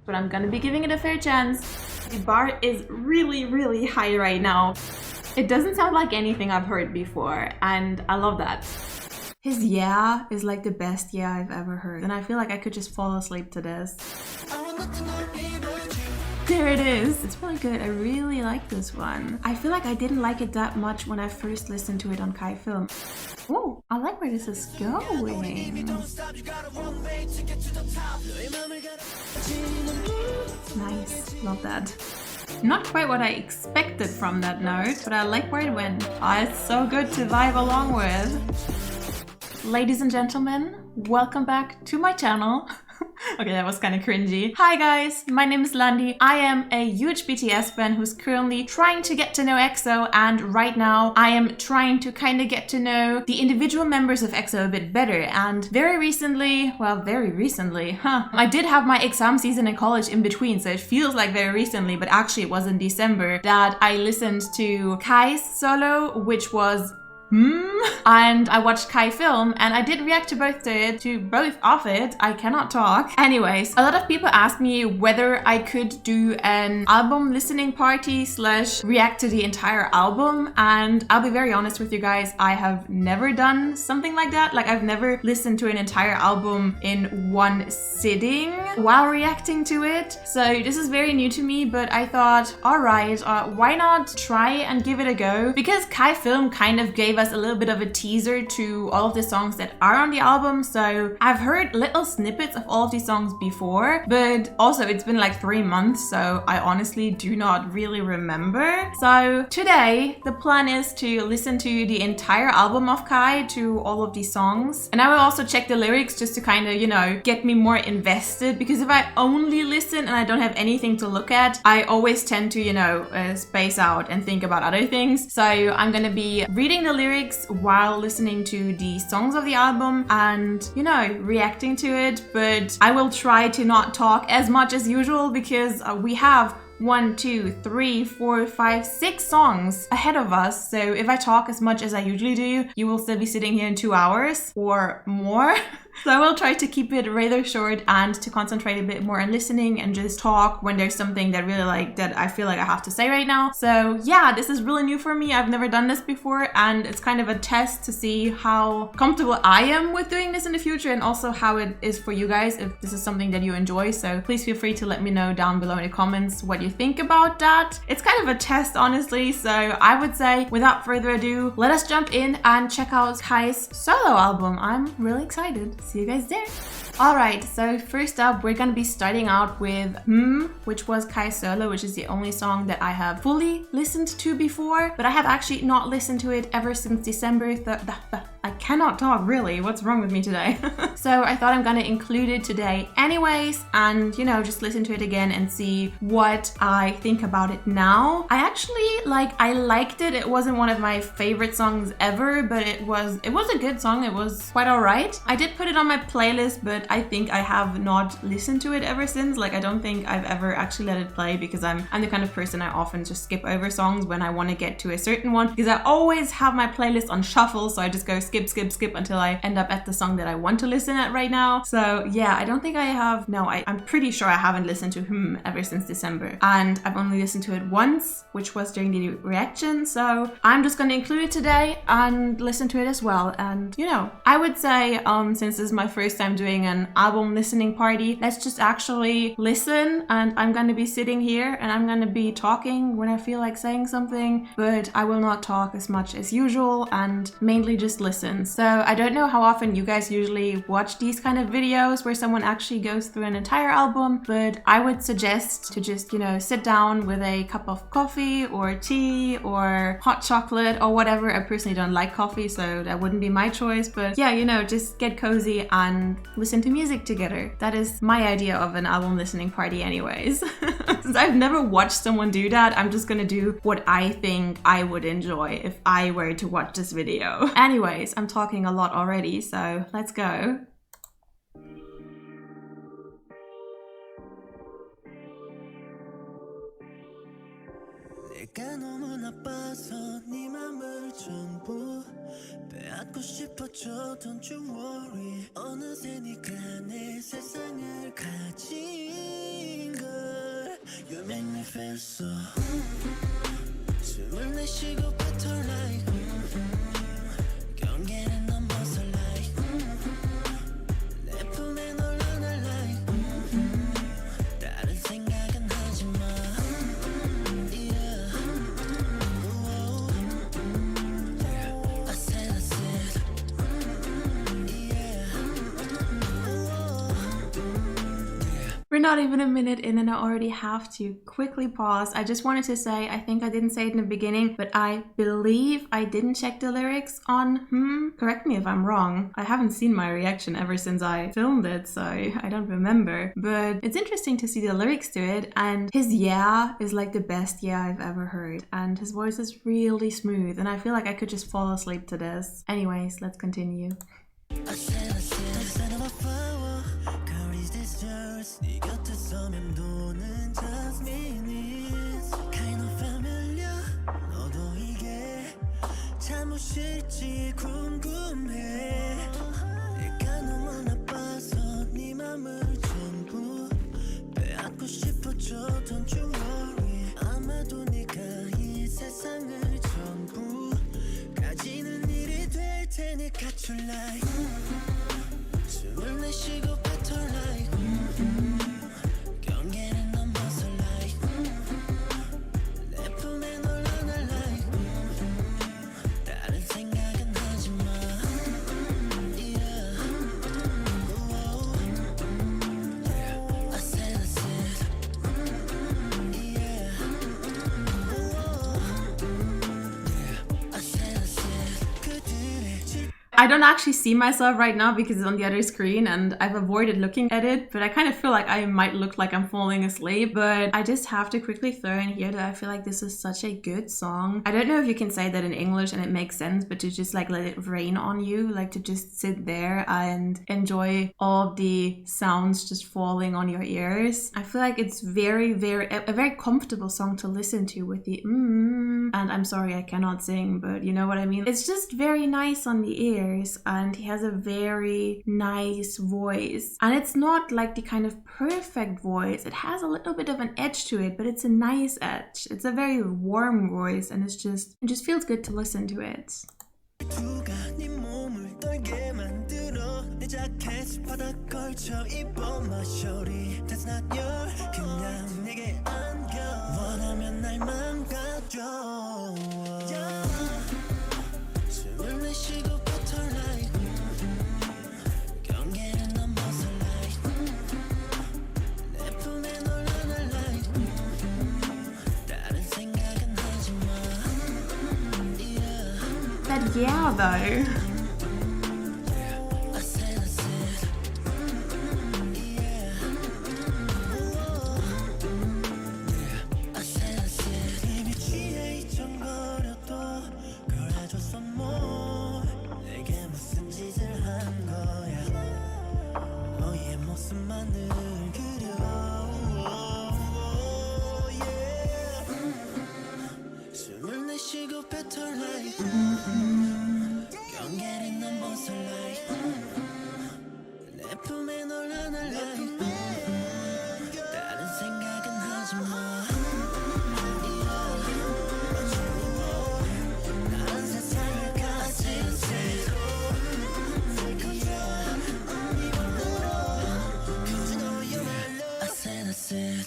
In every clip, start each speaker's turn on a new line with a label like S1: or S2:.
S1: but I'm gonna be giving it a fair chance. The bar is really, really high right now. It doesn't sound like anything I've heard before, and I love that. His yeah is like the best yeah I've ever heard, and I feel like I could just fall asleep to this. There it is. It's really good. I really like this one. I feel like I didn't like it that much when I first listened to it on Kai Film. Oh, I like where this is going. Nice. Love that. Not quite what I expected from that note, but I like where it went. Oh, it's so good to vibe along with. Ladies and gentlemen, welcome back to my channel. Okay, that was kind of cringy. Hi guys, my name is Landi. I am a huge BTS fan who's currently trying to get to know EXO, and right now I am trying to kind of get to know the individual members of EXO a bit better. And very recently, I did have my exam season in college in between, so it feels like very recently, but actually it was in December that I listened to Kai's solo, which was and I watched Kai Film, and I did react to both of it. I cannot talk. Anyways, a lot of people ask me whether I could do an album listening party / react to the entire album, and I'll be very honest with you guys, I have never done something like that. Like, I've never listened to an entire album in one sitting while reacting to it. So this is very new to me, but I thought, alright, why not try and give it a go? Because Kai Film kind of gave us a little bit of a teaser to all of the songs that are on the album, so I've heard little snippets of all of these songs before, but also it's been like 3 months, so I honestly do not really remember. So today the plan is to listen to the entire album of Kai, to all of these songs, and I will also check the lyrics just to kind of, you know, get me more invested, because if I only listen and I don't have anything to look at, I always tend to, you know, space out and think about other things. So I'm gonna be reading the lyrics while listening to the songs of the album and, you know, reacting to it, but I will try to not talk as much as usual, because we have 1, 2, 3, 4, 5, 6 songs ahead of us. So if I talk as much as I usually do, you will still be sitting here in 2 hours or more. So I will try to keep it rather short and to concentrate a bit more on listening and just talk when there's something that really like that I feel like I have to say right now. So yeah, this is really new for me. I've never done this before, and it's kind of a test to see how comfortable I am with doing this in the future, and also how it is for you guys if this is something that you enjoy. So please feel free to let me know down below in the comments what you think about that. It's kind of a test, honestly. So I would say, without further ado, let us jump in and check out Kai's solo album. I'm really excited. See you guys there. Alright, so first up we're gonna be starting out with which was Kai's solo, which is the only song that I have fully listened to before, but I have actually not listened to it ever since December. I cannot talk, really. What's wrong with me today? So I thought I'm gonna include it today anyways, and, you know, just listen to it again and see what I think about it now. I liked it. It wasn't one of my favorite songs ever, but it was a good song. It was quite alright. I did put it on my playlist, but I think I have not listened to it ever since. Like, I don't think I've ever actually let it play, because I'm the kind of person, I often just skip over songs when I want to get to a certain one, because I always have my playlist on shuffle, so I just go skip until I end up at the song that I want to listen at right now. So yeah, I don't think I have. No, I'm pretty sure I haven't listened to ever since December, and I've only listened to it once, which was during the reaction. So I'm just gonna include it today and listen to it as well. And, you know, I would say since this is my first time doing an album listening party, let's just actually listen, and I'm gonna be sitting here and I'm gonna be talking when I feel like saying something, but I will not talk as much as usual and mainly just listen. So I don't know how often you guys usually watch these kind of videos where someone actually goes through an entire album, but I would suggest to just, you know, sit down with a cup of coffee or tea or hot chocolate or whatever. I personally don't like coffee, so that wouldn't be my choice, but yeah, you know, just get cozy and listen to music together. That is my idea of an album listening party anyways. Since I've never watched someone do that, I'm just gonna do what I think I would enjoy if I were to watch this video. Anyways, I'm talking a lot already, so let's go.
S2: 내가 너무 나빠서 네 맘을 전부 빼앗고 싶어져. Don't you worry. 어느새 네가 내 세상을 가진 것 You make me feel so 숨을 내쉬고 battle like 경계는 넘어서 like 내 품에 널 안아 like 다른 생각은 하지 마 yeah. I said yeah.
S1: We're not even a minute in and I already have to quickly pause. I just wanted to say, I think I didn't say it in the beginning, but I believe I didn't check the lyrics on Correct me if I'm wrong. I haven't seen my reaction ever since I filmed it, so I don't remember. But it's interesting to see the lyrics to it, and his yeah is like the best yeah I've ever heard. And his voice is really smooth, and I feel like I could just fall asleep to this. Anyways, let's continue.
S2: 네 곁에서 맴도는 jasmine is kind of familiar 너도 이게 잠옷일지 궁금해 내가 너무 나빠서 네 맘을 전부 빼앗고 싶어져 don't you worry 아마도 네가 이 세상을 전부 가지는 일이 될 테니 갖출 like 숨을 내쉬고 battle like 경계는 넘어서 like 내 품에 널 안아 like 다른 생각은 하지 마 yeah. I said yeah. I said 그들의 집
S1: I don't actually see myself right now because it's on the other screen and I've avoided looking at it, but I kind of feel like I might look like I'm falling asleep. But I just have to quickly throw in here that I feel like this is such a good song. I don't know if you can say that in English and it makes sense, but to just like let it rain on you, like to just sit there and enjoy all of the sounds just falling on your ears. I feel like it's a very comfortable song to listen to with the and I'm sorry I cannot sing, but you know what I mean. It's just very nice on the ears. And he has a very nice voice, and it's not like the kind of perfect voice. It has a little bit of an edge to it, but it's a nice edge. It's a very warm voice, and it just feels good to listen to it.
S2: 두가 네 몸을 떨게 만들어 내 자켓 바닥 걸쳐 입어 my shorty That's not your 그냥 내게 안겨 원하면 날 망가져 숨을 내쉬고 battle like 경계는 넘어서 like 내 품에 널 안아 like 다른 생각은 하지 마 yeah.
S1: But yeah, though.
S2: 경계를 넘어서 like 내 품에 널 안아 like 다른 생각은 하지 마 다른 세상을 가진 새로 그저 너의 말로 I said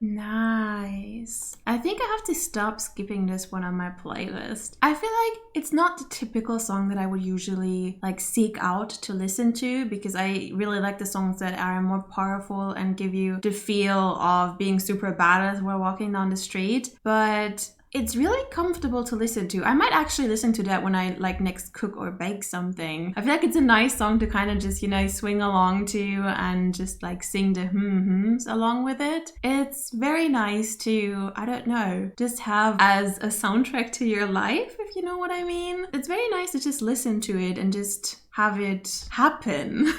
S1: Nice. I think I have to stop skipping this one on my playlist. I feel like it's not the typical song that I would usually like seek out to listen to, because I really like the songs that are more powerful and give you the feel of being super badass while walking down the street. But it's really comfortable to listen to. I might actually listen to that when I like next cook or bake something. I feel like it's a nice song to kind of just, you know, swing along to and just like sing the hums along with it. It's very nice to, I don't know, just have as a soundtrack to your life, if you know what I mean. It's very nice to just listen to it and just have it happen.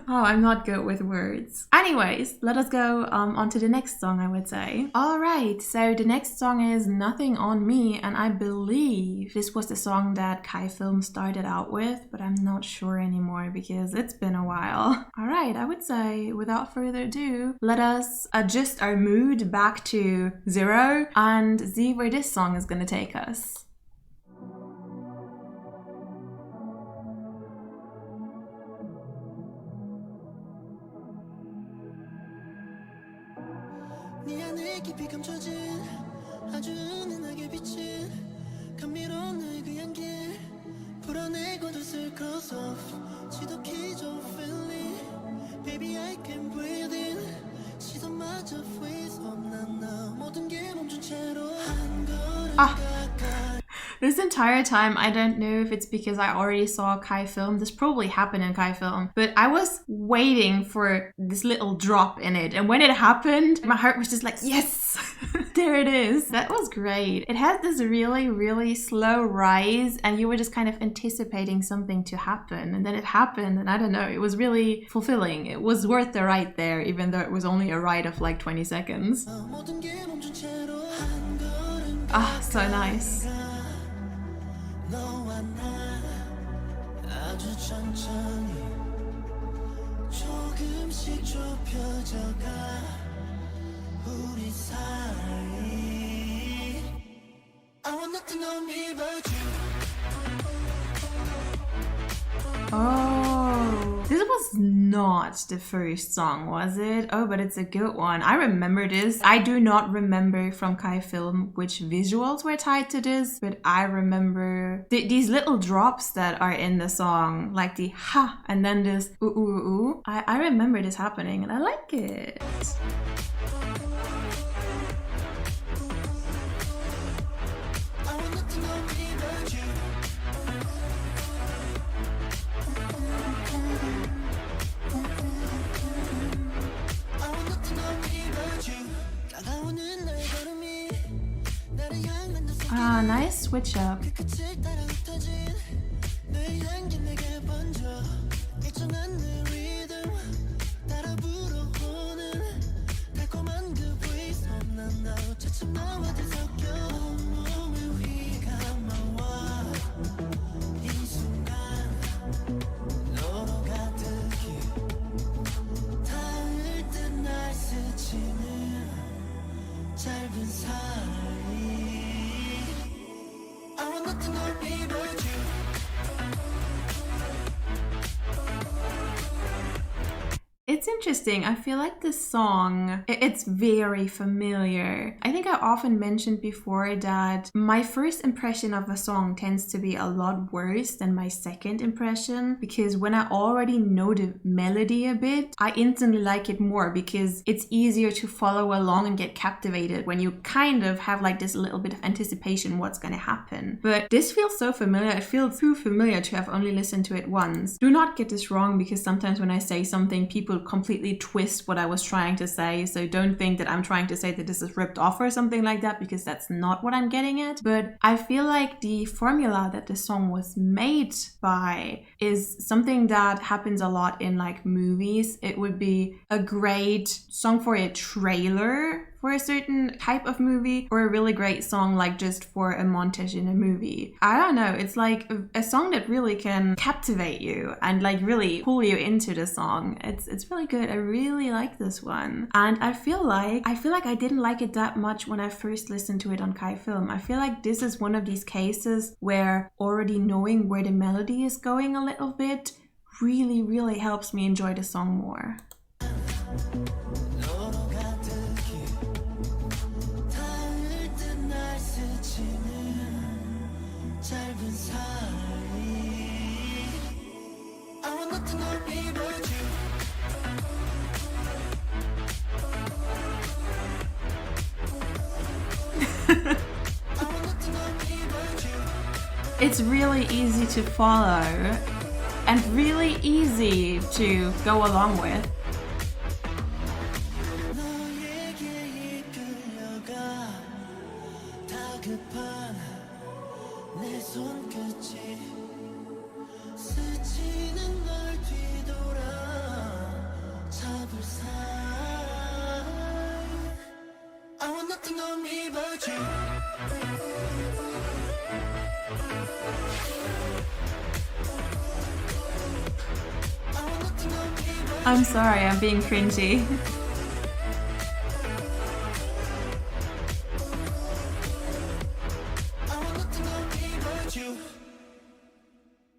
S1: Oh, I'm not good with words. Anyways, let us go on to the next song, I would say. Alright, so the next song is Nothing on Me, and I believe this was the song that Kai Film started out with, but I'm not sure anymore because it's been a while. Alright, I would say without further ado, let us adjust our mood back to 0 and see where this song is gonna take us.
S2: 네 안에 깊이 감춰진 아주 은은하게 비친 감미로운 너의 그 향기 풀어내고도 쓸 cross off 지독히 좋은 feeling Baby I can breathe in 시선마저 freeze off 난 모든 게 멈춘 채로 한 걸음 가까이.
S1: This entire time, I don't know if it's because I already saw Kai Film. This probably happened in Kai Film, but I was waiting for this little drop in it. And when it happened, my heart was just like, yes, there it is. That was great. It had this really, really slow rise and you were just kind of anticipating something to happen. And then it happened and I don't know, it was really fulfilling. It was worth the ride there, even though it was only a ride of like 20 seconds. Ah, so nice.
S2: 너와 나 아주 천천히 조금씩 좁혀져가 우리 사이 I want nothing on me but you.
S1: Oh, this was not the first song, was it? Oh, but it's a good one. I remember this. I do not remember from Kai Film which visuals were tied to this, but I remember these little drops that are in the song, like the ha and then this ooh ooh ooh. I remember this happening and I like it. Ah, nice switch up. It's interesting. I feel like this song, it's very familiar. I think I often mentioned before that my first impression of a song tends to be a lot worse than my second impression, because when I already know the melody a bit, I instantly like it more because it's easier to follow along and get captivated when you kind of have like this little bit of anticipation what's gonna happen. But this feels so familiar. It feels too familiar to have only listened to it once. Do not get this wrong, because sometimes when I say something, people completely twist what I was trying to say, so don't think that I'm trying to say that this is ripped off or something like that, because that's not what I'm getting at. But I feel like the formula that the song was made by is something that happens a lot in like movies. It would be a great song for a trailer for a certain type of movie, or a really great song like just for a montage in a movie. I don't know, it's like a song that really can captivate you and like really pull you into the song. It's really good. I really like this one. And I feel like I didn't like it that much when I first listened to it on Kai Film. I feel like this is one of these cases where already knowing where the melody is going a little bit really, really helps me enjoy the song more. It's really easy to follow and really easy to go along with.
S2: 넌 입어줘
S1: I'm sorry, I'm being cringy.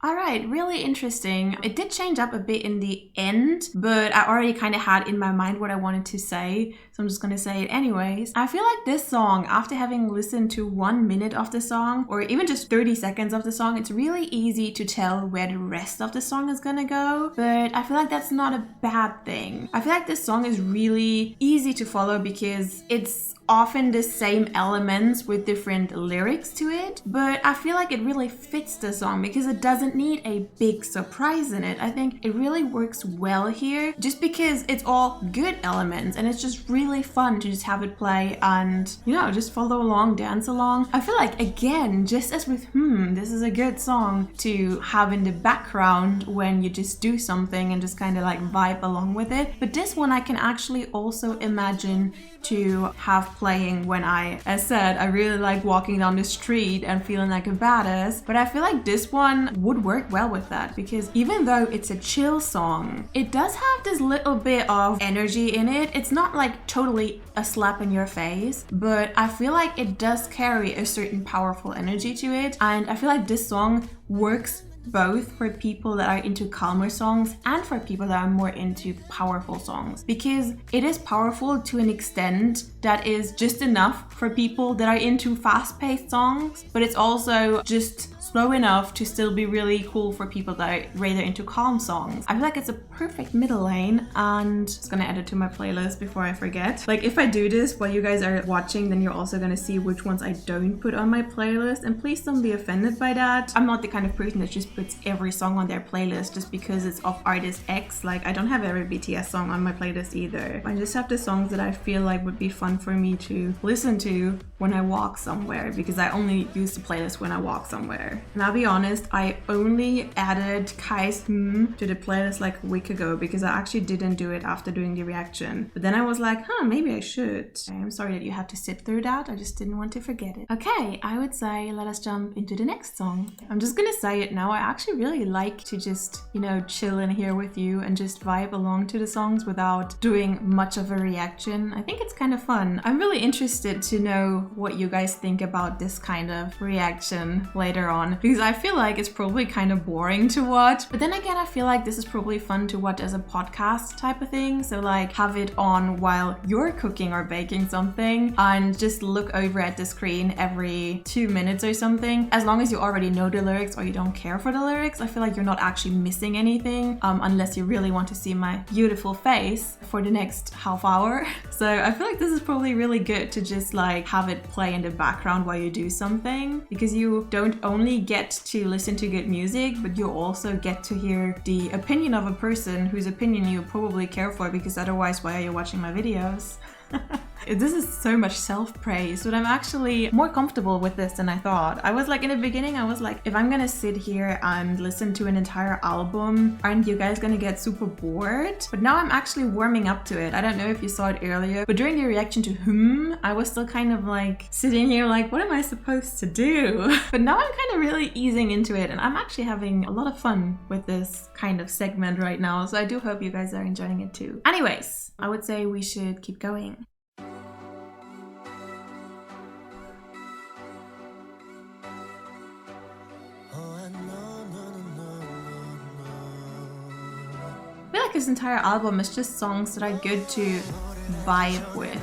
S1: Alright, really interesting. It did change up a bit in the end, but I already kind of had in my mind what I wanted to say, so I'm just gonna say it anyways. I feel like this song, after having listened to 1 minute of the song, or even just 30 seconds of the song, it's really easy to tell where the rest of the song is gonna go, but I feel like that's not a bad thing. I feel like this song is really easy to follow because it's often the same elements with different lyrics to it, but I feel like it really fits the song because it doesn't need a big surprise in it. I think it really works well here just because it's all good elements and it's just really fun to just have it play and, you know, just follow along, dance along. I feel like, again, just as with this is a good song to have in the background when you just do something and just kind of like vibe along with it, but this one I can actually also imagine to have playing when as said, I really like walking down the street and feeling like a badass, but I feel like this one would work well with that because even though it's a chill song, it does have this little bit of energy in it. It's not like totally a slap in your face, but I feel like it does carry a certain powerful energy to it, and I feel like this song works both for people that are into calmer songs and for people that are more into powerful songs, because it is powerful to an extent that is just enough for people that are into fast-paced songs, but it's also just slow enough to still be really cool for people that are rather into calm songs. I feel like it's a perfect middle lane, and just gonna add it to my playlist before I forget. Like, if I do this while you guys are watching, then you're also gonna see which ones I don't put on my playlist, and please don't be offended by that. I'm not the kind of person that just puts every song on their playlist just because it's of artist X. Like, I don't have every BTS song on my playlist either. I just have the songs that I feel like would be fun for me to listen to when I walk somewhere, because I only use the playlist when I walk somewhere. And I'll be honest, I only added Kai's Mmmh to the playlist like a week ago because I actually didn't do it after doing the reaction. But then I was like, maybe I should. I'm sorry that you had to sit through that. I just didn't want to forget it. Okay, I would say let us jump into the next song. I'm just gonna say it now. I actually really like to just, you know, chill in here with you and just vibe along to the songs without doing much of a reaction. I think it's kind of fun. I'm really interested to know what you guys think about this kind of reaction later on, because I feel like it's probably kind of boring to watch, but then again I feel like this is probably fun to watch as a podcast type of thing. So like have it on while you're cooking or baking something and just look over at the screen every 2 minutes or something. As long as you already know the lyrics or you don't care for the lyrics, I feel like you're not actually missing anything, unless you really want to see my beautiful face for the next half hour. So I feel like this is probably really good to just like have it play in the background while you do something, because you don't only get to listen to good music, but you also get to hear the opinion of a person whose opinion you probably care for, because otherwise why are you watching my videos? This is so much self-praise, but I'm actually more comfortable with this than I thought. I was like, in the beginning, I was like, if I'm gonna sit here and listen to an entire album, aren't you guys gonna get super bored? But now I'm actually warming up to it. I don't know if you saw it earlier, but during the reaction to I was still kind of like sitting here like, what am I supposed to do? But now I'm kind of really easing into it, and I'm actually having a lot of fun with this kind of segment right now, so I do hope you guys are enjoying it too. Anyways, I would say we should keep going. I feel like this entire album is just songs that are good to vibe with.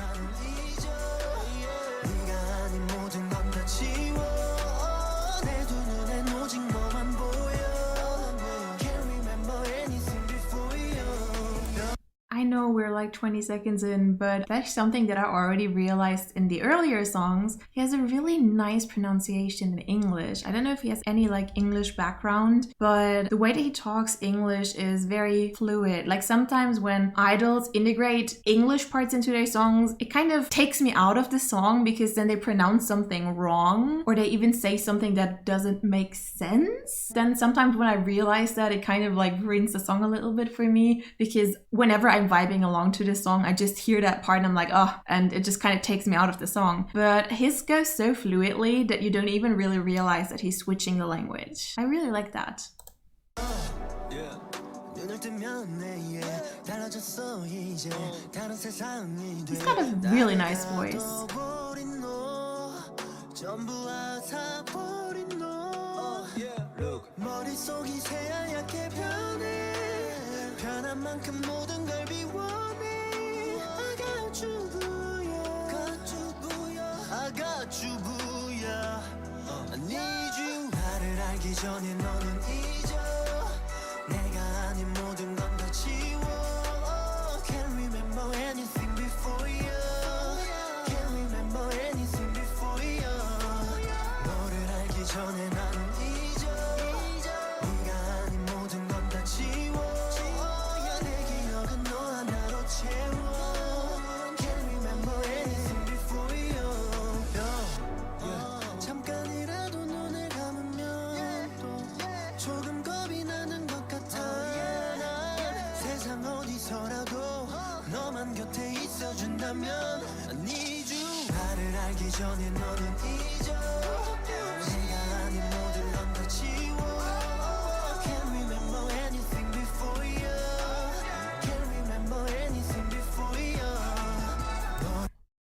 S1: I know we're like 20 seconds in, but that's something that I already realized in the earlier songs. He has a really nice pronunciation in English. I don't know if he has any like English background, but the way that he talks English is very fluid. Like sometimes when idols integrate English parts into their songs, it kind of takes me out of the song because then they pronounce something wrong, or they even say something that doesn't make sense. Then sometimes when I realize that, it kind of like ruins the song a little bit for me, because whenever I'm vibing along to to the song, I just hear that part and I'm like, oh, and it just kind of takes me out of the song. But his goes so fluidly that you don't even really realize that he's switching the language. I really like that. He's got a really nice voice.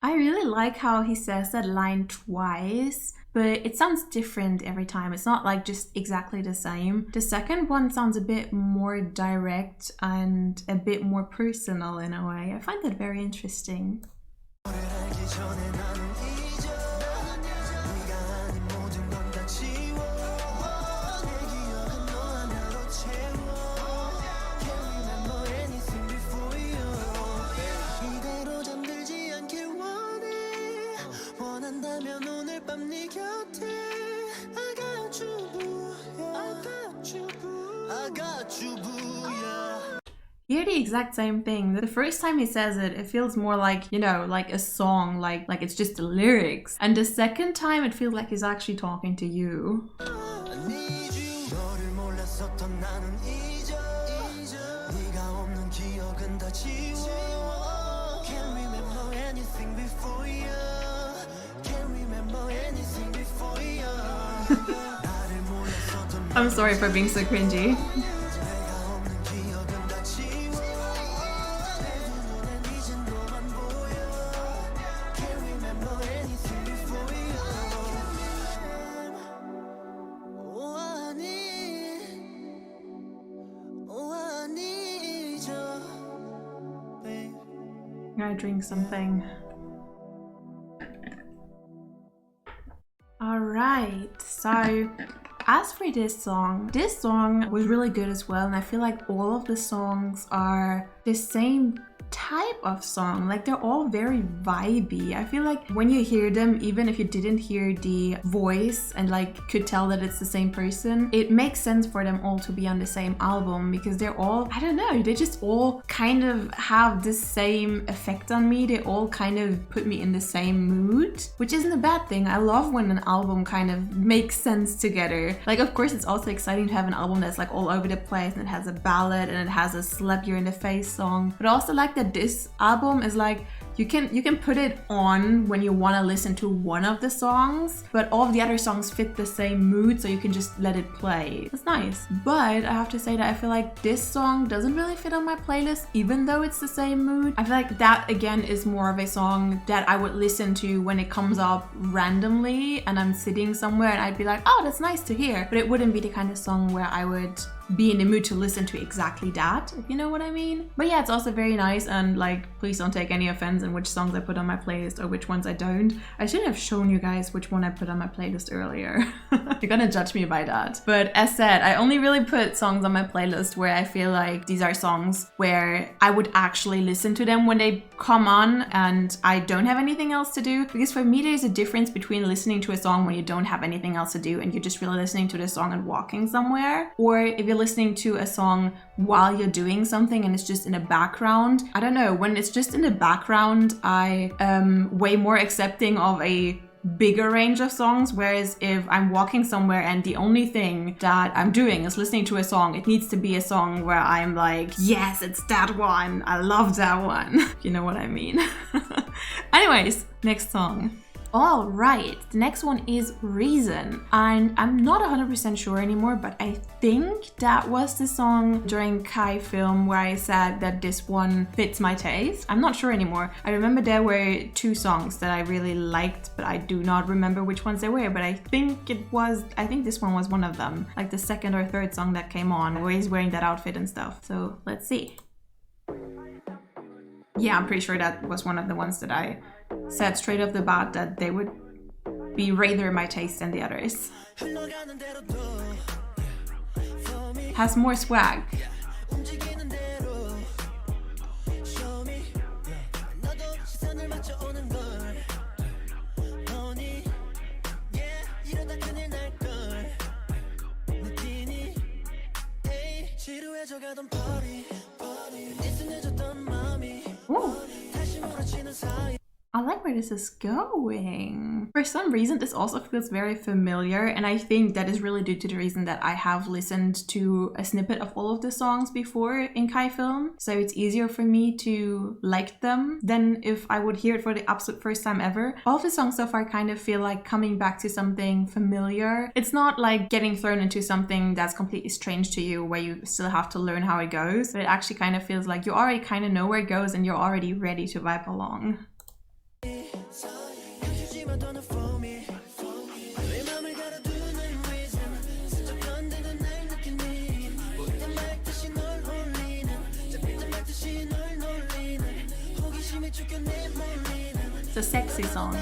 S1: I really like how he says that line twice, but it sounds different every time. It's not like just exactly the same. The second one sounds a bit more direct and a bit more personal in a way. I find that very interesting. Hear the exact same thing. The first time he says it, it feels more like, you know, like a song, like it's just the lyrics. And the second time, it feels like he's actually talking to you. I'm sorry for being so cringy. I'm gonna drink something. Alright, so as for this song was really good as well, and I feel like all of the songs are the same type of song. Like, they're all very vibey. I feel like when you hear them, even if you didn't hear the voice and like could tell that it's the same person, it makes sense for them all to be on the same album, because they're all, I don't know, they just all kind of have the same effect on me. They all kind of put me in the same mood, which isn't a bad thing. I love when an album kind of makes sense together. Like, of course, it's also exciting to have an album that's like all over the place and it has a ballad and it has a slap you in the face song, but I also like that this album is like, you can put it on when you want to listen to one of the songs, but all of the other songs fit the same mood, so you can just let it play. It's nice. But I have to say that I feel like this song doesn't really fit on my playlist, even though it's the same mood. I feel like that again is more of a song that I would listen to when it comes up randomly and I'm sitting somewhere and I'd be like, oh, that's nice to hear, but it wouldn't be the kind of song where I would be in the mood to listen to exactly that, if you know what I mean. But yeah, it's also very nice, and like, please don't take any offense in which songs I put on my playlist or which ones I don't. I should have shown you guys which one I put on my playlist earlier. You're gonna judge me by that. But as said, I only really put songs on my playlist where I feel like these are songs where I would actually listen to them when they come on and I don't have anything else to do. Because for me, there's a difference between listening to a song when you don't have anything else to do and you're just really listening to the song and walking somewhere, or if you're listening to a song while you're doing something and it's just in the background. I don't know, when it's just in the background, I am way more accepting of a bigger range of songs, whereas if I'm walking somewhere and the only thing that I'm doing is listening to a song, it needs to be a song where I'm like, yes, it's that one, I love that one. You know what I mean. Anyways, next song. All right, the next one is Reason, and I'm not 100% sure anymore, but I think that was the song during Kai film where I said that this one fits my taste. I'm not sure anymore. I remember there were two songs that I really liked, but I do not remember which ones they were, but I think this one was one of them, like the second or third song that came on, where he's wearing that outfit and stuff. So let's see. Yeah, I'm pretty sure that was one of the ones that I said straight off the bat that they would be rather my taste than the others. Has more swag. Ooh. I like where this is going. For some reason, this also feels very familiar, and I think that is really due to the reason that I have listened to a snippet of all of the songs before in Kai film, so it's easier for me to like them than if I would hear it for the absolute first time ever. All of the songs so far kind of feel like coming back to something familiar. It's not like getting thrown into something that's completely strange to you where you still have to learn how it goes, but it actually kind of feels like you already kind of know where it goes and you're already ready to vibe along. It's a sexy song.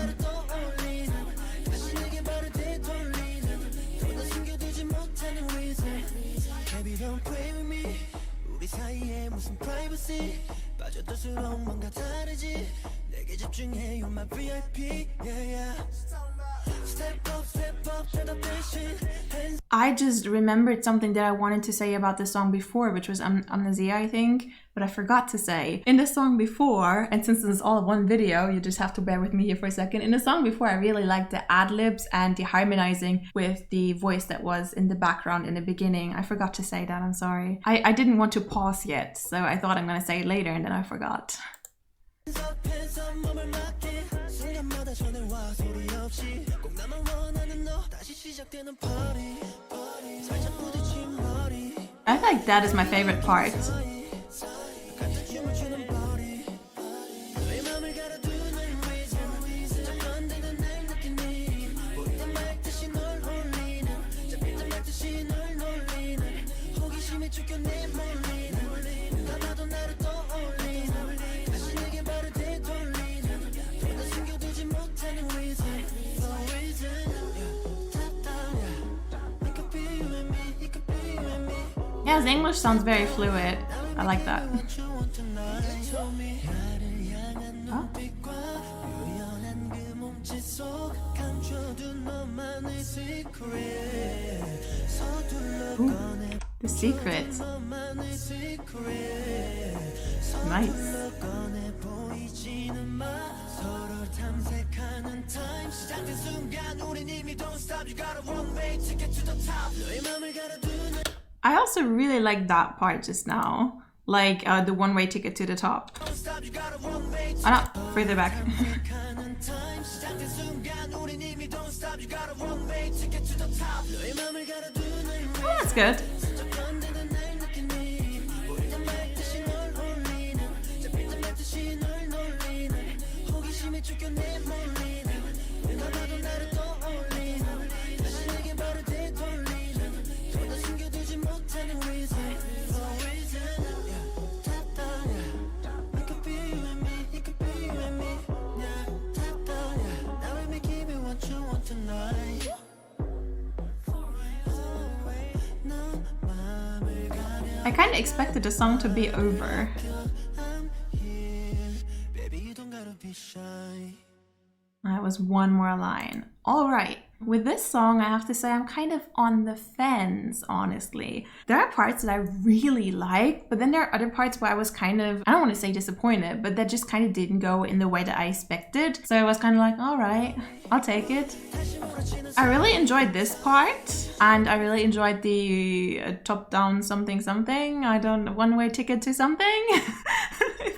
S1: I just remembered something that I wanted to say about the song before, which was Amnesia, I think, but I forgot to say. In the song before, and since this is all one video, you just have to bear with me here for a second. In the song before, I really liked the ad-libs and the harmonizing with the voice that was in the background in the beginning. I forgot to say that, I'm sorry. I didn't want to pause yet, so I thought I'm gonna say it later and then I forgot. I feel like that is my favorite part. Yeah, his English sounds very fluid. I like that. Huh? Ooh, The Secret. Nice. I also really like that part just now, like the one-way ticket to the top. Oh no, further back. Oh, that's good. I kind of expected the song to be over. That was one more line. All right, With this song, I have to say I'm kind of on the fence, honestly. There are parts that I really like, but then there are other parts where I was kind of, I don't want to say disappointed, but that just kind of didn't go in the way that I expected. So I was kind of like, all right, I'll take it. I really enjoyed this part, and I really enjoyed the top-down something something. I don't, one-way ticket to something.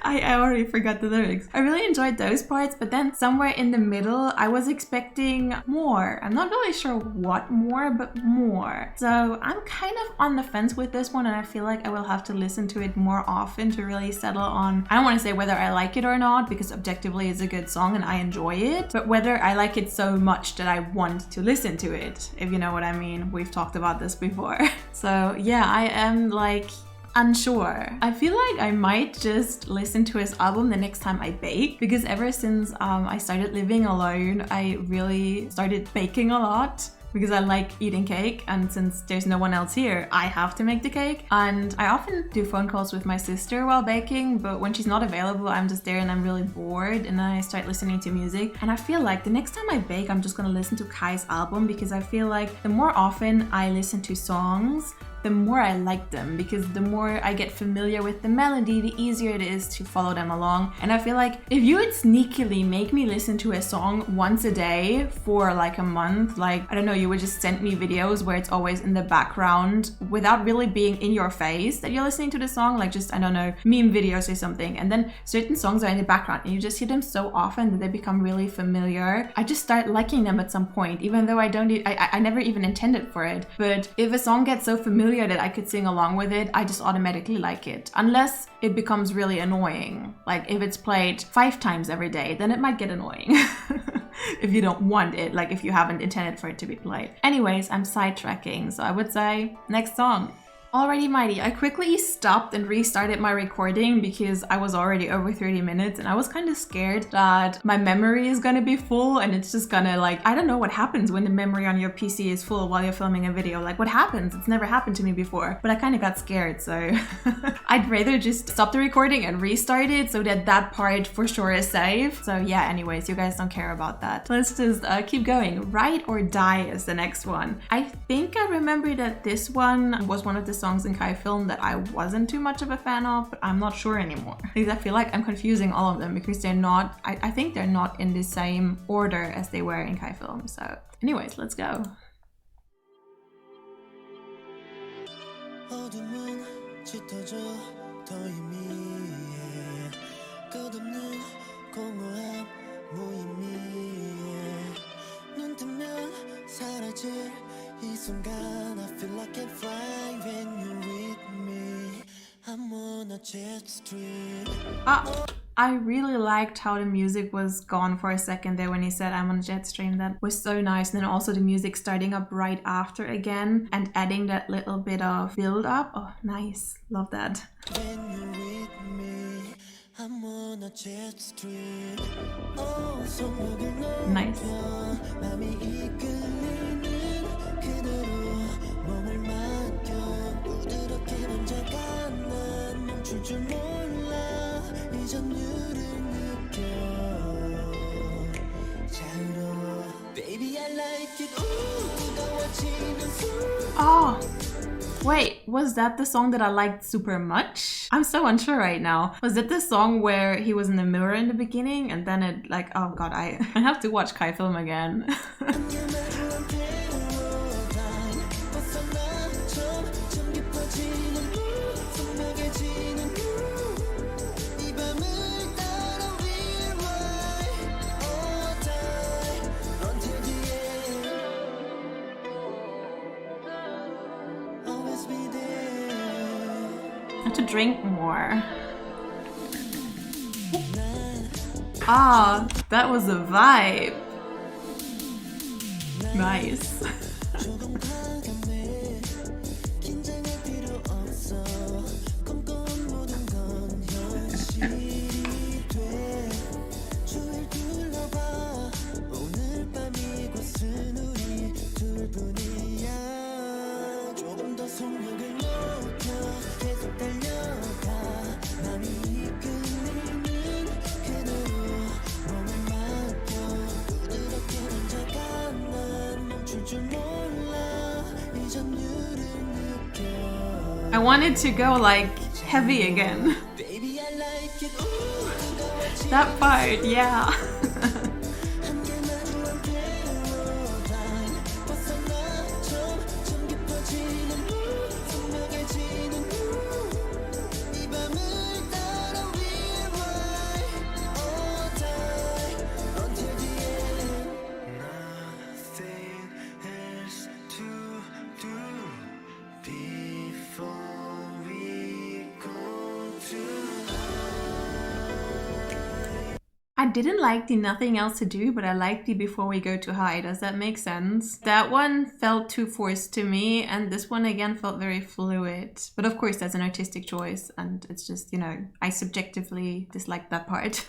S1: I already forgot the lyrics. I really enjoyed those parts, but then somewhere in the middle, I was expecting more. I'm not really sure what more, but more. So I'm kind of on the fence with this one, and I feel like I will have to listen to it more often to really settle on, I don't want to say whether I like it or not, because objectively it's a good song and I enjoy it, but whether I like it so much that I want to listen to it, if you know what I mean. We've talked about this before. So yeah, I am like unsure. I feel like I might just listen to his album the next time I bake, because ever since I started living alone, I really started baking a lot because I like eating cake, and since there's no one else here, I have to make the cake. And I often do phone calls with my sister while baking, but when she's not available, I'm just there and I'm really bored, and then I start listening to music. And I feel like the next time I bake, I'm just gonna listen to Kai's album, because I feel like the more often I listen to songs, the more I like them, because the more I get familiar with the melody, the easier it is to follow them along. And I feel like if you would sneakily make me listen to a song once a day for like a month, like, I don't know, you would just send me videos where it's always in the background without really being in your face that you're listening to the song, like just, I don't know, meme videos or something. And then certain songs are in the background and you just hear them so often that they become really familiar. I just start liking them at some point, even though I never even intended for it. But if a song gets so familiar that I could sing along with it, I just automatically like it. Unless it becomes really annoying. Like if it's played 5 times every day, then it might get annoying. If you don't want it, like if you haven't intended for it to be played. Anyways, I'm sidetracking, so I would say next song. Alrighty mighty, I quickly stopped and restarted my recording because I was already over 30 minutes and I was kind of scared that my memory is gonna be full and it's just gonna like, I don't know what happens when the memory on your PC is full while you're filming a video. Like what happens? It's never happened to me before, but I kind of got scared, so I'd rather just stop the recording and restart it so that that part for sure is safe. So yeah, anyways, you guys don't care about that. Let's just keep going. Ride or Die is the next one. I think I remember that this one was one of the songs in Kai film that I wasn't too much of a fan of, but I'm not sure anymore. Because I feel like I'm confusing all of them because they're not, I think they're not in the same order as they were in Kai film. So anyways, let's go.
S2: 이 순간 I feel like I'm flying when you're with me. I'm on a jet stream.
S1: I really liked how the music was gone for a second there when he said I'm on a jet stream. That was so nice. And then also the music starting up right after again and adding that little bit of build up. Oh, nice. Love that.
S2: When you're with me, I'm on a jet stream.
S1: Nice. Oh, wait, was that the song that I liked super much? I'm so unsure right now. Was it the song where he was in the mirror in the beginning and then it like, oh god, I have to watch Kai film again. To drink more. Ah, that was a vibe. Nice. I wanted to go like heavy again. That part, yeah. I didn't like the Nothing Else to Do, but I liked the Before We Go Too High. Does that make sense? That one felt too forced to me, and this one again felt very fluid. But of course, that's an artistic choice, and it's just, you know, I subjectively dislike that part.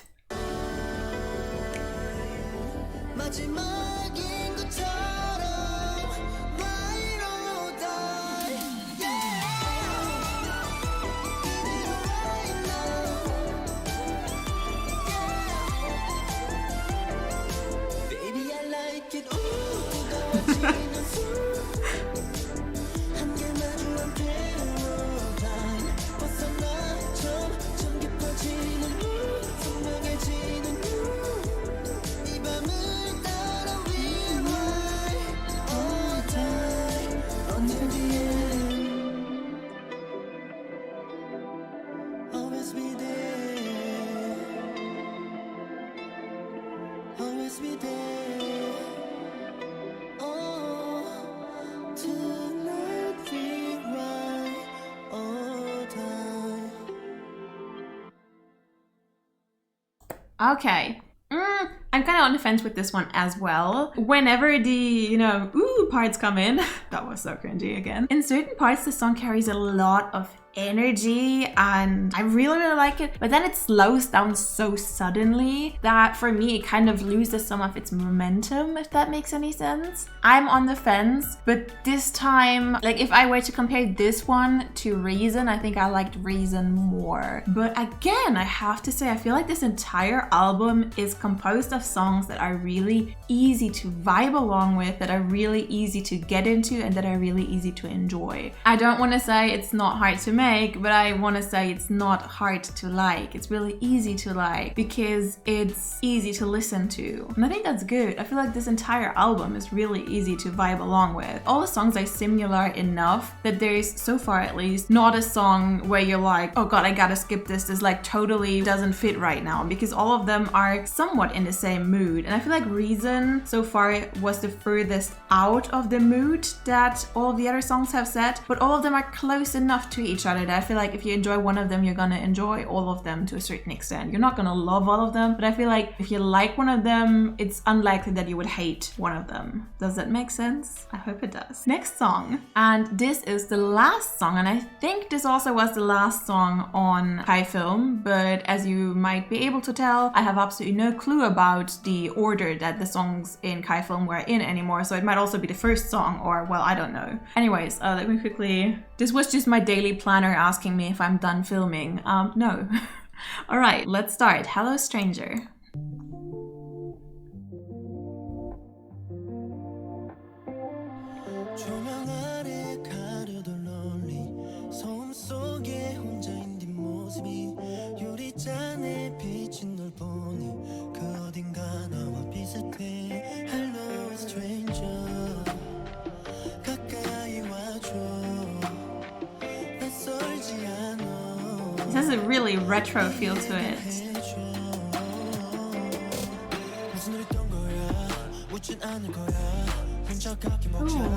S1: Okay. I'm kind of on the fence with this one as well. Whenever the, you know, ooh parts come in, that was so cringy again. In certain parts, the song carries a lot of energy and I really like it, but then it slows down so suddenly that for me it kind of loses some of its momentum, if that makes any sense. I'm on the fence, but this time, like if I were to compare this one to Reason, I think I liked Reason more. But again, I have to say, I feel like this entire album is composed of songs that are really easy to vibe along with, that are really easy to get into, and that are really easy to enjoy. I don't want to say it's not hard to make, but I want to say it's not hard to like. It's really easy to like because it's easy to listen to. And I think that's good. I feel like this entire album is really easy to vibe along with. All the songs are similar enough that there's, so far at least, not a song where you're like, oh god, I gotta skip this. This like totally doesn't fit right now, because all of them are somewhat in the same mood. And I feel like Reason so far was the furthest out of the mood that all of the other songs have set, but all of them are close enough to each other that I feel like if you enjoy one of them, you're gonna enjoy all of them to a certain extent. You're not gonna love all of them, but I feel like if you like one of them, it's unlikely that you would hate one of them. Does that make sense? I hope it does. Next song, and this is the last song, and I think this also was the last song on Kai Film, but as you might be able to tell, I have absolutely no clue about the order that the songs in Kai Film were in anymore, so it might also be the first song, or well, I don't know. Anyways, let me quickly... This was just my daily planner asking me if I'm done filming. No. Alright, let's start. Hello, Stranger. It has a really retro feel to it. Ooh.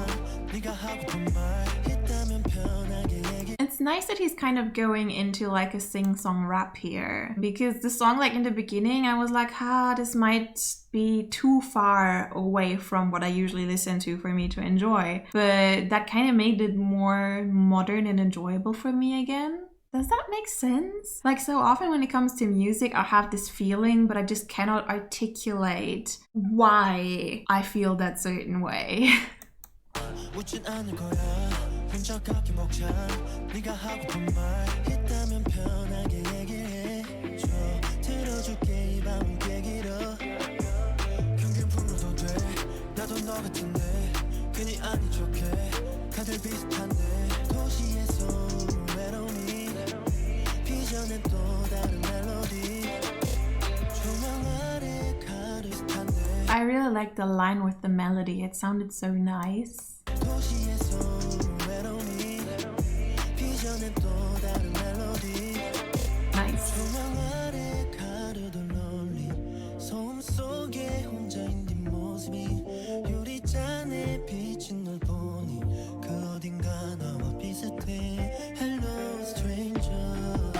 S1: It's nice that he's kind of going into like a sing-song rap here, because the song, like in the beginning, I was like, this might be too far away from what I usually listen to for me to enjoy, but that kind of made it more modern and enjoyable for me again. Does that make sense? Like, so often when it comes to music, I have this feeling, but I just cannot articulate why I feel that certain way.
S2: 늘 비슷한데 도시에서 외로움이 비전에 또 다른 멜로디 조명 아래 가를 듯한데
S1: I really like the line with the melody. It sounded so nice.
S2: 도시에서 외로움이 비전에 또 다른 멜로디
S1: Nice.
S2: 조명 아래 가려던 롤리 소음 속에 혼자인 뒷모습이 유리잔에 비친 널 보니 그 어딘가 나와 비슷해 Hello stranger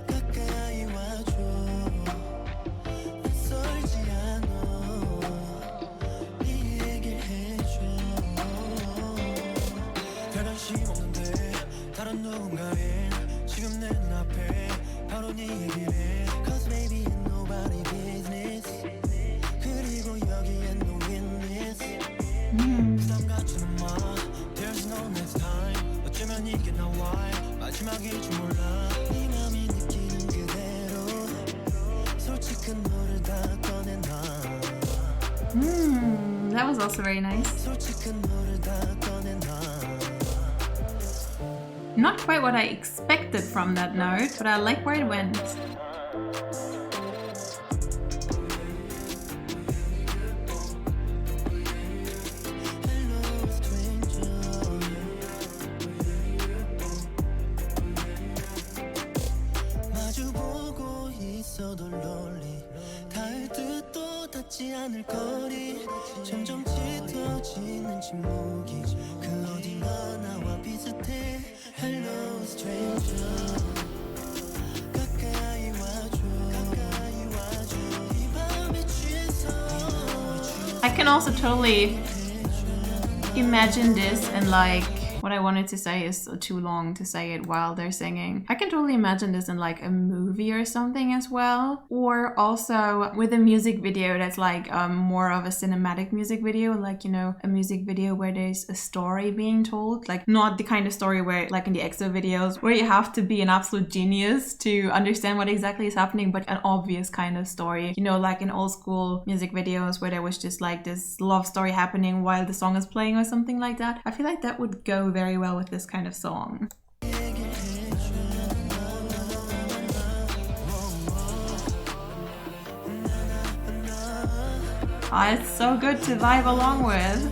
S2: 가까이 와줘 낯설지 않아 네 얘기를 해줘 별 관심 없는데 다른 누군가의 지금 내 눈앞에 바로 네 얘기를 해 Cause baby ain't nobody business 그리고 여기엔 no witness 부담 갖지는 마 There's no next time 어쩌면 이게 나와의 마지막일지 몰라 네 맘이 느끼는 그대로 솔직한 너를 다 꺼내놔
S1: That was also very nice.
S2: 솔직한 너를 다 꺼내놔
S1: Not quite what I expected from that note, but I like where it went.
S2: Hello stranger 마주보고 있어도 롤리 닿을 듯도 닿지 않을 거리 점점 짙어지는 침묵이 그 어딘가 나와 비슷해 Hello stranger 가까이 와줘 이 밤에 취해서
S1: I can also totally imagine this and like what I wanted to say is too long to say it while they're singing. I can totally imagine this in like a movie or something as well. Or also with a music video that's like more of a cinematic music video, like, you know, a music video where there's a story being told. Like not the kind of story where like in the EXO videos where you have to be an absolute genius to understand what exactly is happening, but an obvious kind of story. You know, like in old school music videos where there was just like this love story happening while the song is playing or something like that. I feel like that would go very well with this kind of song. Oh, it's so good to vibe along with.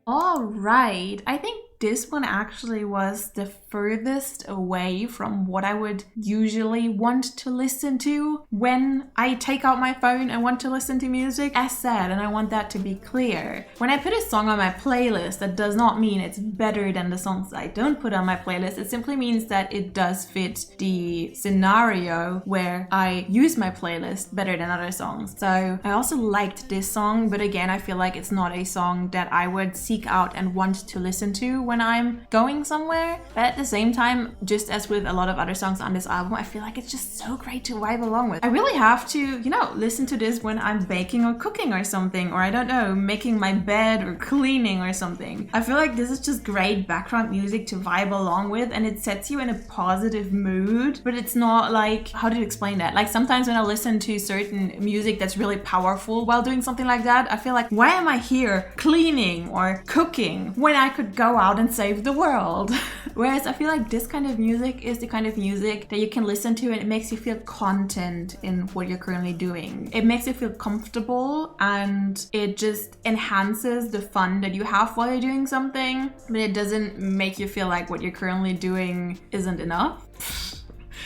S1: All right, I think this one actually was the furthest away from what I would usually want to listen to when I take out my phone and want to listen to music. As said, and I want that to be clear, when I put a song on my playlist, that does not mean it's better than the songs I don't put on my playlist. It simply means that it does fit the scenario where I use my playlist better than other songs. So I also liked this song, but again, I feel like it's not a song that I would seek out and want to listen to when I'm going somewhere. But at the same time, just as with a lot of other songs on this album, I feel like it's just so great to vibe along with. I really have to, you know, listen to this when I'm baking or cooking or something, or I don't know, making my bed or cleaning or something. I feel like this is just great background music to vibe along with, and it sets you in a positive mood, but it's not like, how do you explain that? Like sometimes when I listen to certain music that's really powerful while doing something like that, I feel like, why am I here cleaning or cooking when I could go out and save the world? Whereas I feel like this kind of music is the kind of music that you can listen to and it makes you feel content in what you're currently doing. It makes you feel comfortable and it just enhances the fun that you have while you're doing something, but it doesn't make you feel like what you're currently doing isn't enough.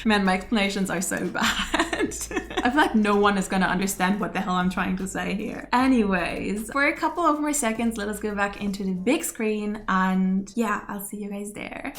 S1: Man, my explanations are so bad. I feel like no one is gonna understand what the hell I'm trying to say here. Anyways, for a couple of more seconds, let us go back into the big screen and yeah, I'll see you guys there.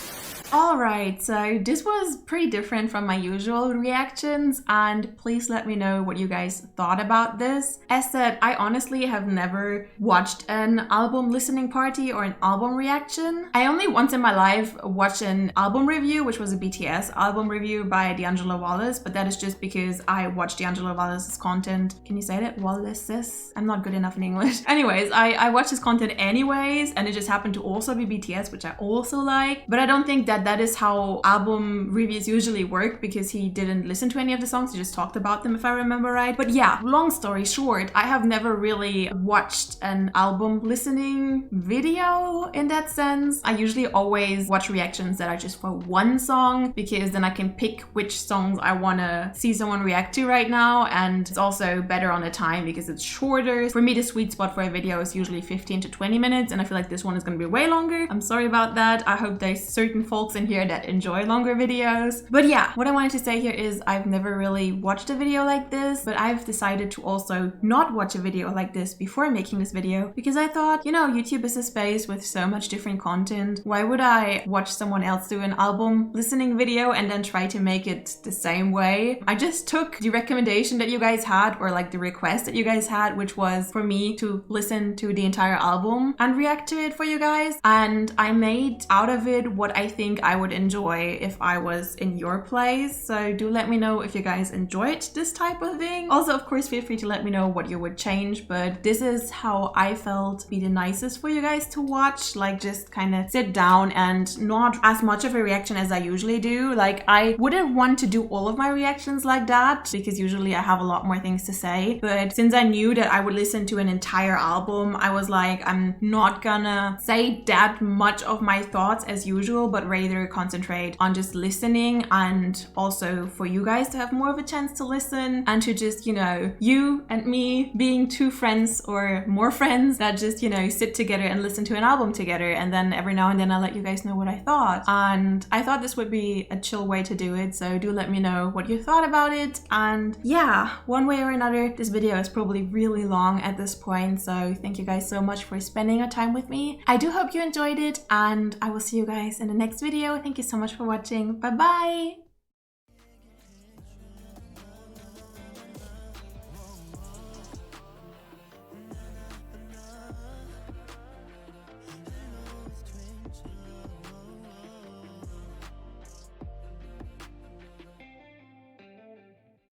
S1: Alright, so this was pretty different from my usual reactions and please let me know what you guys thought about this. As said, I honestly have never watched an album listening party or an album reaction. I only once in my life watched an album review, which was a BTS album review by D'Angelo Wallace, but that is just because I watch D'Angelo Wallace's content. Can you say that? Wallace's? I'm not good enough in English. Anyways, I watch his content anyways, and it just happened to also be BTS, which I also like. But I don't think that that is how album reviews usually work, because he didn't listen to any of the songs, he just talked about them if I remember right. But yeah, long story short, I have never really watched an album listening video in that sense. I usually always watch reactions that are just for one song, because then I can pick which songs I want to see someone react to right now, and it's also better on the time because it's shorter. For me, the sweet spot for a video is usually 15 to 20 minutes, and I feel like this one is going to be way longer. I'm sorry about that. I hope there's certain folks in here that enjoy longer videos. But yeah, what I wanted to say here is I've never really watched a video like this, but I've decided to also not watch a video like this before making this video, because I thought, you know, YouTube is a space with so much different content. Why would I watch someone else do an album listening video and then try to make it the same way? I just took the recommendation that you guys had, or like the request that you guys had, which was for me to listen to the entire album and react to it for you guys, and I made out of it what I think I would enjoy if I was in your place. So do let me know if you guys enjoyed this type of thing. Also, of course, feel free to let me know what you would change, but this is how I felt be the nicest for you guys to watch. Like, just kind of sit down and not as much of a reaction as I usually do. Like, I wouldn't want to do all of my reactions like that, because usually I have a lot more things to say, but since I knew that I would listen to an entire album, I was like, I'm not gonna say that much of my thoughts as usual, but rather concentrate on just listening, and also for you guys to have more of a chance to listen, and to just, you know, you and me being two friends or more friends that just, you know, sit together and listen to an album together, and then every now and then I'll let you guys know what I thought. And I thought this would be a chill way to do it, so do let me know what you thought about it. And yeah, one way or another, this video is probably really long at this point, so thank you guys so much for spending your time with me. I do hope you enjoyed it, and I will see you guys in the next video. Thank you so much for watching. Bye bye!